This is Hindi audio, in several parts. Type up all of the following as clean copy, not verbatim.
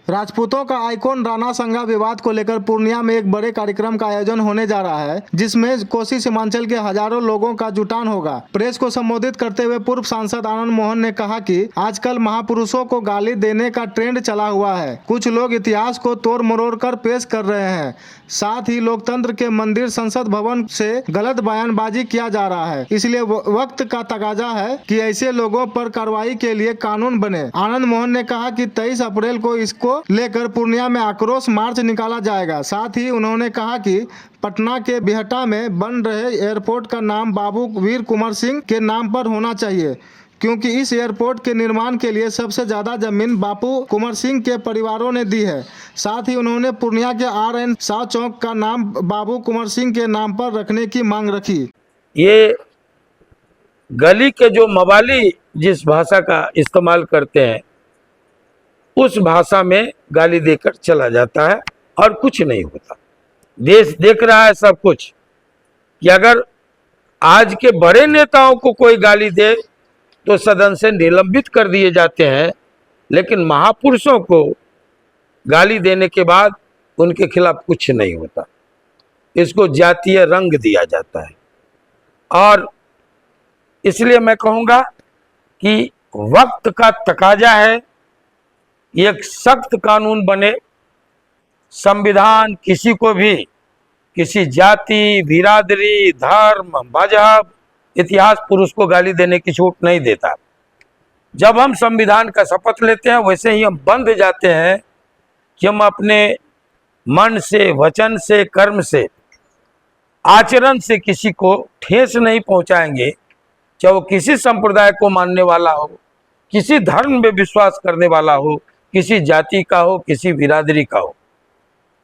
राजपूतों का आइकॉन राणा संगा विवाद को लेकर पूर्णिया में एक बड़े कार्यक्रम का आयोजन होने जा रहा है, जिसमें कोसी सीमांचल के हजारों लोगों का जुटान होगा। प्रेस को संबोधित करते हुए पूर्व सांसद आनंद मोहन ने कहा कि आजकल महापुरुषों को गाली देने का ट्रेंड चला हुआ है। कुछ लोग इतिहास को तोड़ मरोड़ कर पेश कर रहे हैं। साथ ही लोकतंत्र के मंदिर संसद भवन से गलत बयानबाजी किया जा रहा है। इसलिए वक्त का तकाजा है कि ऐसे लोगों पर कार्रवाई के लिए कानून बने। आनंद मोहन ने कहा कि 23 अप्रैल को इसको लेकर पूर्णिया में आक्रोश मार्च निकाला जाएगा। साथ ही उन्होंने कहा कि पटना के बिहटा में बन रहे एयरपोर्ट का नाम बाबू वीर कुंवर सिंह के नाम पर होना चाहिए, क्योंकि इस एयरपोर्ट के निर्माण के लिए सबसे ज्यादा जमीन बापू कुंवर सिंह के परिवारों ने दी है। साथ ही उन्होंने पूर्णिया के RN शाह चौक का नाम बाबू कुंवर सिंह के नाम पर रखने की मांग रखी। ये गली के जो मवाली जिस भाषा का इस्तेमाल करते हैं उस भाषा में गाली देकर चला जाता है और कुछ नहीं होता। देश देख रहा है सब कुछ कि अगर आज के बड़े नेताओं को कोई गाली दे तो सदन से निलंबित कर दिए जाते हैं, लेकिन महापुरुषों को गाली देने के बाद उनके खिलाफ कुछ नहीं होता। इसको जातीय रंग दिया जाता है। और इसलिए मैं कहूँगा कि वक्त का तकाजा है, एक सख्त कानून बने। संविधान किसी को भी किसी जाति, बिरादरी, धर्म, मजहब, इतिहास पुरुष को गाली देने की छूट नहीं देता। जब हम संविधान का शपथ लेते हैं वैसे ही हम बंध जाते हैं कि हम अपने मन से, वचन से, कर्म से, आचरण से किसी को ठेस नहीं पहुंचाएंगे, चाहे वो किसी संप्रदाय को मानने वाला हो, किसी धर्म में विश्वास करने वाला हो, किसी जाति का हो, किसी बिरादरी का हो।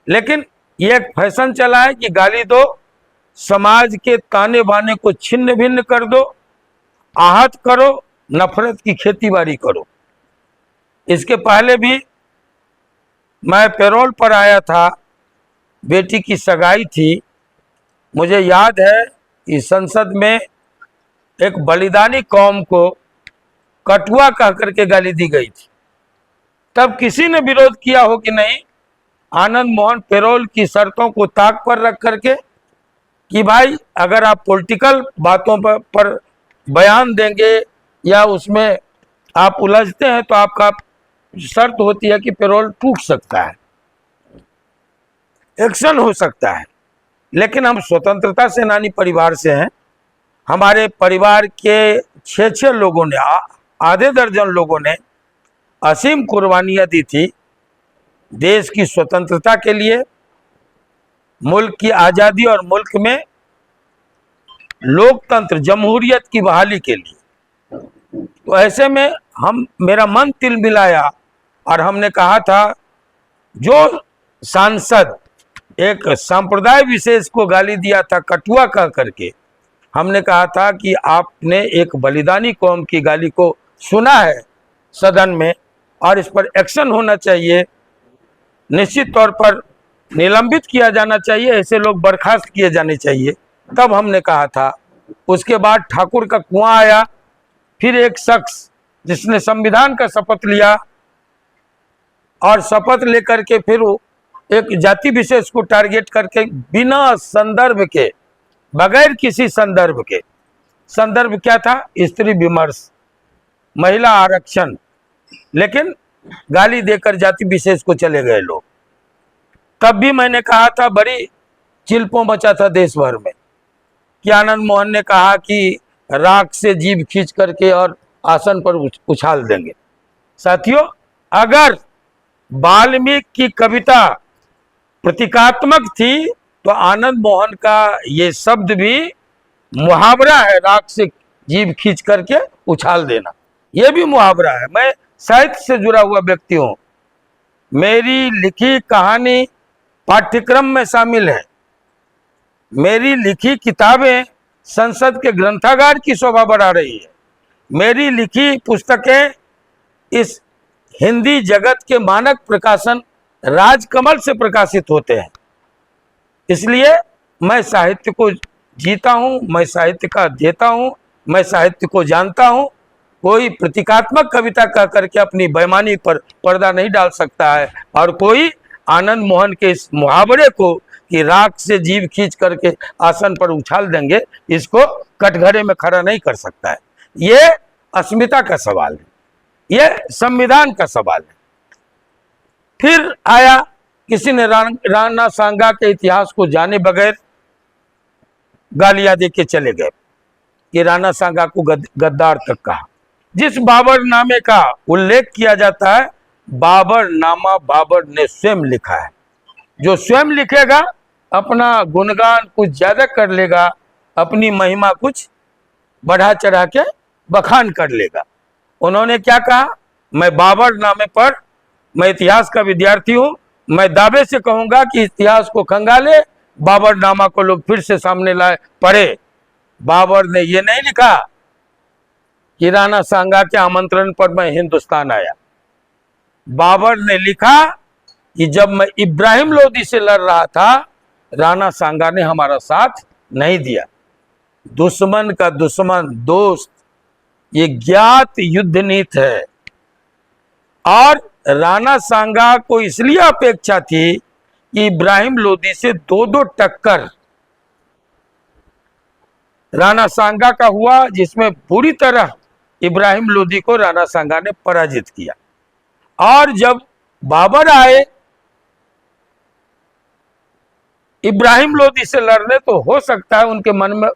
लेकिन ये एक फैशन चला है कि गाली दो, समाज के ताने बाने को छिन्न भिन्न कर दो, आहत करो, नफरत की खेतीबाड़ी करो। इसके पहले भी मैं पैरोल पर आया था, बेटी की सगाई थी। मुझे याद है कि संसद में एक बलिदानी कौम को कटुआ कह करके गाली दी गई थी। तब किसी ने विरोध किया हो कि नहीं? आनंद मोहन पैरोल की शर्तों को ताक पर रख करके कि भाई अगर आप पॉलिटिकल बातों पर बयान देंगे या उसमें आप उलझते हैं तो आपका शर्त होती है कि पैरोल टूट सकता है, एक्शन हो सकता है। लेकिन हम स्वतंत्रता सेनानी परिवार से हैं। हमारे परिवार के 6 लोगों ने, आधे दर्जन लोगों ने असीम कुर्बानियां दी थी देश की स्वतंत्रता के लिए, मुल्क की आज़ादी और मुल्क में लोकतंत्र, जमहूरियत की बहाली के लिए। तो ऐसे में मेरा मन तिल मिलाया और हमने कहा था, जो सांसद एक संप्रदाय विशेष को गाली दिया था कटुआ कह करके, हमने कहा था कि आपने एक बलिदानी कौम की गाली को सुना है सदन में और इस पर एक्शन होना चाहिए, निश्चित तौर पर निलंबित किया जाना चाहिए, ऐसे लोग बर्खास्त किए जाने चाहिए। तब हमने कहा था। उसके बाद ठाकुर का कुआं आया, फिर एक शख्स जिसने संविधान का शपथ लिया और शपथ लेकर के फिर एक जाति विशेष को टारगेट करके बिना संदर्भ के, बगैर किसी संदर्भ के, संदर्भ क्या था? स्त्री विमर्श, महिला आरक्षण, लेकिन गाली देकर जाति विशेष को चले गए लोग। तब भी मैंने कहा था, बड़ी चिल्पों मचा था देश भर में कि आनंद मोहन ने कहा कि राख से जीभ खींच करके और आसन पर उछाल देंगे। साथियों, अगर वाल्मीकि की कविता प्रतीकात्मक थी तो आनंद मोहन का ये शब्द भी मुहावरा है, राख से जीभ खींच करके उछाल देना, ये भी मुहावरा है। मैं साहित्य से जुड़ा हुआ व्यक्ति हूँ, मेरी लिखी कहानी पाठ्यक्रम में शामिल है, मेरी लिखी किताबें संसद के ग्रंथागार की शोभा बढ़ा रही है, मेरी लिखी पुस्तकें इस हिंदी जगत के मानक प्रकाशन राजकमल से प्रकाशित होते हैं। इसलिए मैं साहित्य को जीता हूँ, मैं साहित्य का देता हूँ, मैं साहित्य को जानता हूँ कोई प्रतीकात्मक कविता कह करके अपनी बेईमानी पर पर्दा नहीं डाल सकता है, और कोई आनंद मोहन के इस मुहावरे को कि राख से जीव खींच करके आसन पर उछाल देंगे, इसको कटघरे में खड़ा नहीं कर सकता है। ये अस्मिता का सवाल है, ये संविधान का सवाल है। फिर आया किसी ने राणा सांगा के इतिहास को जाने बगैर गालियां दे के चले गए कि राणा सांगा को गद्दार तक कहा। जिस बाबरनामे का उल्लेख किया जाता है, बाबरनामा बाबर ने स्वयं लिखा है। जो स्वयं लिखेगा अपना गुणगान कुछ ज्यादा कर लेगा, अपनी महिमा कुछ बढ़ा चढ़ा के बखान कर लेगा। उन्होंने क्या कहा, मैं बाबरनामे पर, मैं इतिहास का विद्यार्थी हूं, मैं दावे से कहूंगा कि इतिहास को खंगाले, बाबरनामा को लोग फिर से सामने लाए पढ़े। बाबर ने यह नहीं लिखा कि राणा सांगा के आमंत्रण पर मैं हिंदुस्तान आया। बाबर ने लिखा कि जब मैं इब्राहिम लोदी से लड़ रहा था, राणा सांगा ने हमारा साथ नहीं दिया। दुश्मन का दुश्मन दोस्त, ये ज्ञात युद्ध नीति है। और राणा सांगा को इसलिए अपेक्षा थी कि इब्राहिम लोदी से दो टक्कर राणा सांगा का हुआ, जिसमें पूरी तरह इब्राहिम लोदी को राणा सांगा ने पराजित किया। और जब बाबर आए इब्राहिम लोदी से लड़ने, तो हो सकता है उनके मन में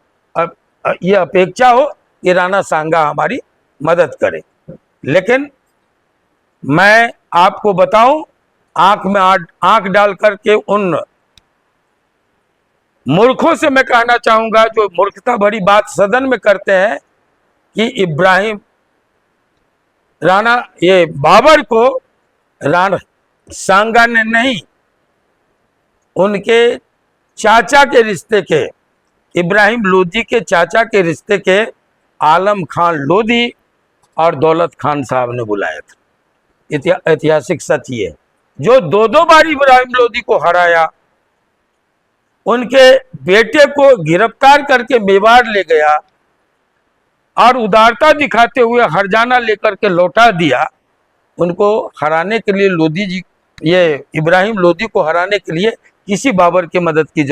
ये अपेक्षा हो कि राणा सांगा हमारी मदद करे। लेकिन मैं आपको बताऊं, आंख में आंख डाल करके उन मूर्खों से मैं कहना चाहूंगा जो मूर्खता भरी बात सदन में करते हैं कि इब्राहिम ये बाबर को राणा सांगा ने नहीं, उनके चाचा के रिश्ते के, इब्राहिम लोदी के चाचा के रिश्ते के आलम खान लोदी और दौलत खान साहब ने बुलाया था। ऐतिहासिक सत्य ये, जो दो बार इब्राहिम लोदी को हराया, उनके बेटे को गिरफ्तार करके मेवाड़ ले गया और उदारता दिखाते हुए हरजाना लेकर के लौटा दिया। उनको हराने के लिए लोदी जी, ये इब्राहिम लोदी को हराने के लिए किसी बाबर की मदद की